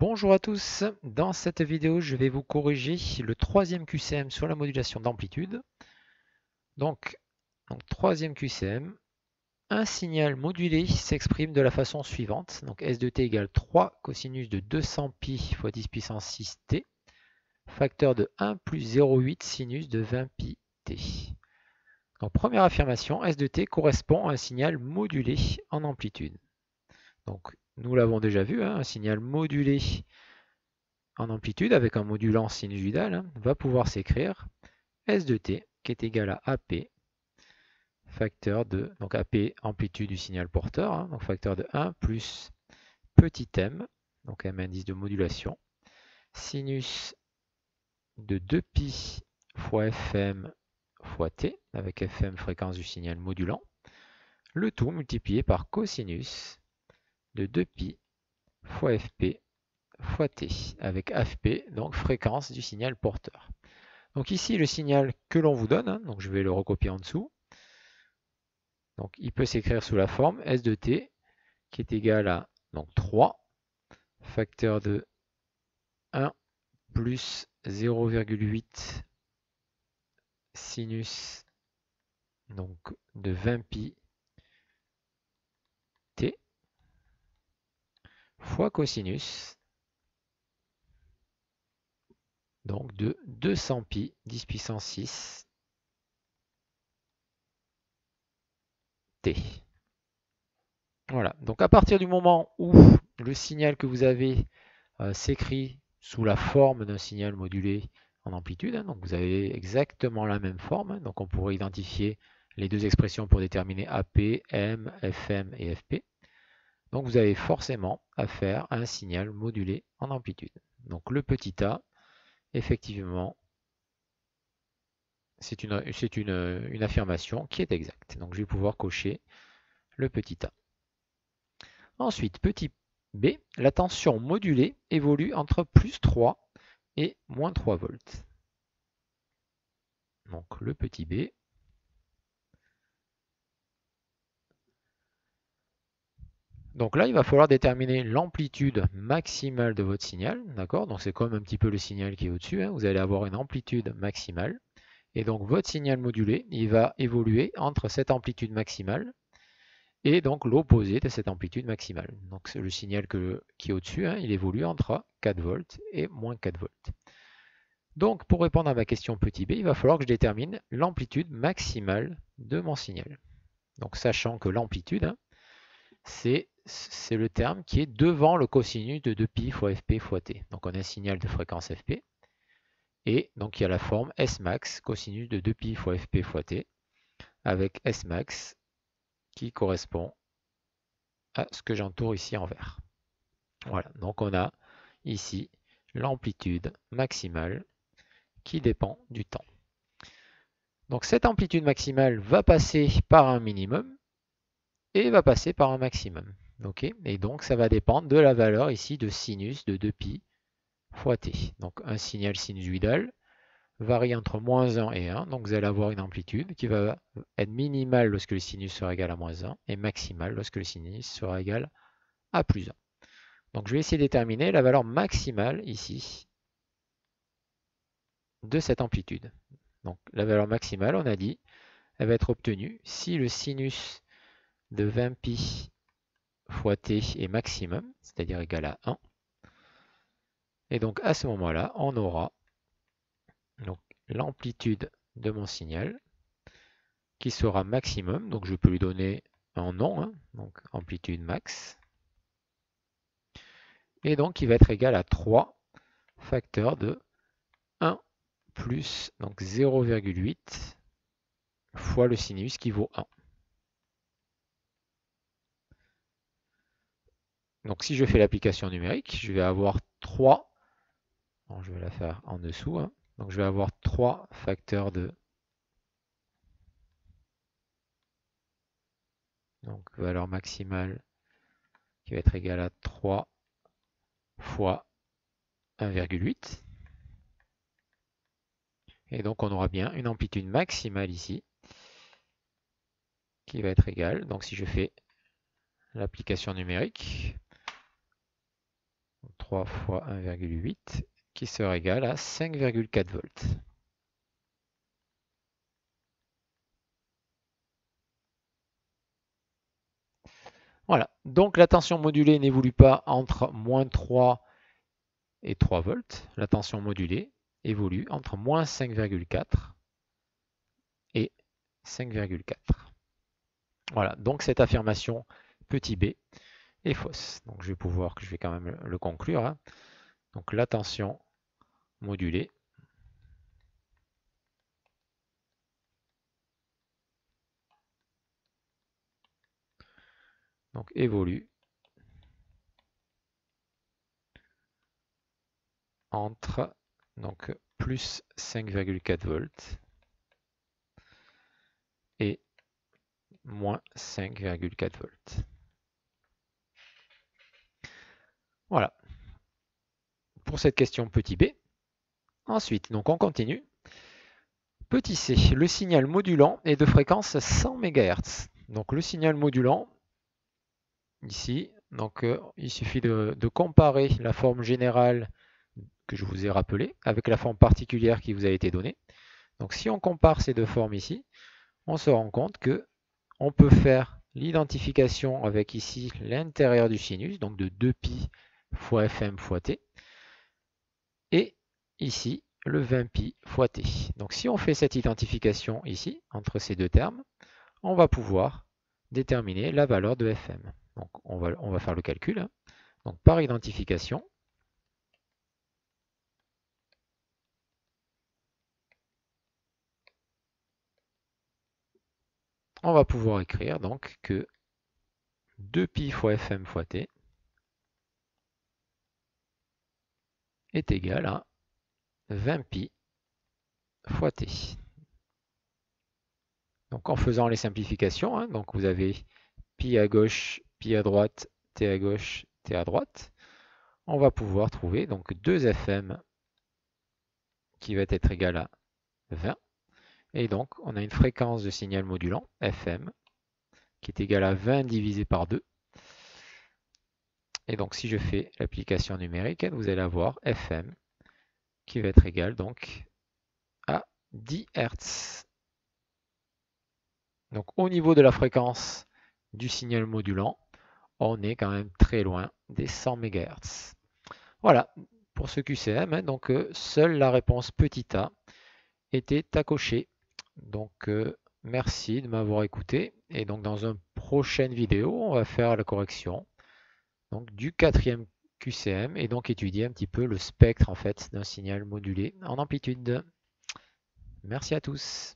Bonjour à tous, dans cette vidéo je vais vous corriger le troisième QCM sur la modulation d'amplitude. Donc, troisième QCM, un signal modulé s'exprime de la façon suivante. Donc S de t égale 3 cosinus de 200 pi fois 10 puissance 6 t, facteur de 1 plus 0,8 sinus de 20 pi t. Donc première affirmation, S de t correspond à un signal modulé en amplitude. Donc nous l'avons déjà vu, un signal modulé en amplitude avec un modulant sinusoïdal va pouvoir s'écrire S de t qui est égal à AP, facteur de, donc AP amplitude du signal porteur, donc facteur de 1 plus petit m, donc m indice de modulation, sinus de 2pi fois fm fois t, avec fm fréquence du signal modulant, le tout multiplié par cosinus de 2pi fois fp fois t, avec fp, donc fréquence du signal porteur. Donc ici, le signal que l'on vous donne, donc je vais le recopier en dessous. Donc il peut s'écrire sous la forme S de t qui est égal à donc 3 facteur de 1 plus 0,8 sinus donc de 20 pi t fois cosinus donc de 200 pi 10 puissance 6 t. Voilà, donc à partir du moment où le signal que vous avez s'écrit sous la forme d'un signal modulé en amplitude, donc vous avez exactement la même forme, donc on pourrait identifier les deux expressions pour déterminer AP, M, FM et FP. Donc vous avez forcément affaire à un signal modulé en amplitude. Donc le petit a, effectivement, c'est une affirmation qui est exacte. Donc je vais pouvoir cocher le petit a. Ensuite, petit b, la tension modulée évolue entre plus 3 et moins 3 volts. Donc le petit b. Donc là, il va falloir déterminer l'amplitude maximale de votre signal. D'accord? Donc c'est comme un petit peu le signal qui est au-dessus. Vous allez avoir une amplitude maximale. Et donc votre signal modulé, il va évoluer entre cette amplitude maximale et donc l'opposé de cette amplitude maximale. Donc le signal qui est au-dessus, il évolue entre 4 volts et moins 4 volts. Donc pour répondre à ma question petit b, il va falloir que je détermine l'amplitude maximale de mon signal. Donc sachant que l'amplitude, c'est le terme qui est devant le cosinus de 2pi fois fp fois t. Donc on a un signal de fréquence fp. Et donc il y a la forme S max cosinus de 2pi fois fp fois t, avec S max qui correspond à ce que j'entoure ici en vert. Voilà, donc on a ici l'amplitude maximale qui dépend du temps. Donc cette amplitude maximale va passer par un minimum et va passer par un maximum. Okay, et donc ça va dépendre de la valeur ici de sinus de 2pi fois t. Donc un signal sinusoïdal varie entre moins 1 et 1. Donc vous allez avoir une amplitude qui va être minimale lorsque le sinus sera égal à moins 1 et maximale lorsque le sinus sera égal à plus 1. Donc je vais essayer de déterminer la valeur maximale ici de cette amplitude. Donc la valeur maximale, on a dit, elle va être obtenue si le sinus de 20 pi fois t est maximum, c'est-à-dire égal à 1. Et donc à ce moment-là, on aura l'amplitude de mon signal qui sera maximum. Donc je peux lui donner un nom, donc amplitude max. Et donc il va être égal à 3 facteurs de 1 plus donc 0,8 fois le sinus qui vaut 1. Donc si je fais l'application numérique, je vais avoir 3, bon, je vais la faire en dessous, donc je vais avoir 3 facteurs de donc valeur maximale qui va être égale à 3 fois 1,8. Et donc on aura bien une amplitude maximale ici qui va être égale, donc si je fais l'application numérique, 3 fois 1,8 qui sera égal à 5,4 volts. Voilà, donc la tension modulée n'évolue pas entre moins 3 et 3 volts. La tension modulée évolue entre moins 5,4 et 5,4. Voilà, donc cette affirmation petit b est fausse. Donc je vais quand même le conclure. Hein. Donc la tension modulée donc évolue entre donc plus 5,4 volts et moins 5,4 volts. Voilà pour cette question petit b. Ensuite, donc on continue. Petit c, le signal modulant est de fréquence 100 MHz. Donc le signal modulant, ici, donc, il suffit de comparer la forme générale que je vous ai rappelée avec la forme particulière qui vous a été donnée. Donc si on compare ces deux formes ici, on se rend compte que on peut faire l'identification avec ici l'intérieur du sinus, donc de 2π fois fm fois t, et ici le 20π fois t. Donc si on fait cette identification ici, entre ces deux termes, on va pouvoir déterminer la valeur de fm. Donc on va faire le calcul. Hein. Donc par identification, on va pouvoir écrire donc que 2π fois fm fois t est égal à 20π fois t. Donc en faisant les simplifications, hein, donc vous avez pi à gauche, pi à droite, t à gauche, t à droite, on va pouvoir trouver donc 2fm qui va être égal à 20. Et donc on a une fréquence de signal modulant, fm, qui est égale à 20 divisé par 2. Et donc si je fais l'application numérique, vous allez avoir fm qui va être égal donc à 10 Hz. Donc au niveau de la fréquence du signal modulant, on est quand même très loin des 100 MHz. Voilà pour ce QCM. Hein, donc seule la réponse petit a était à cocher. Donc merci de m'avoir écouté. Et donc dans une prochaine vidéo, on va faire la correction donc, du 4e QCM et donc étudier un petit peu le spectre en fait d'un signal modulé en amplitude. Merci à tous.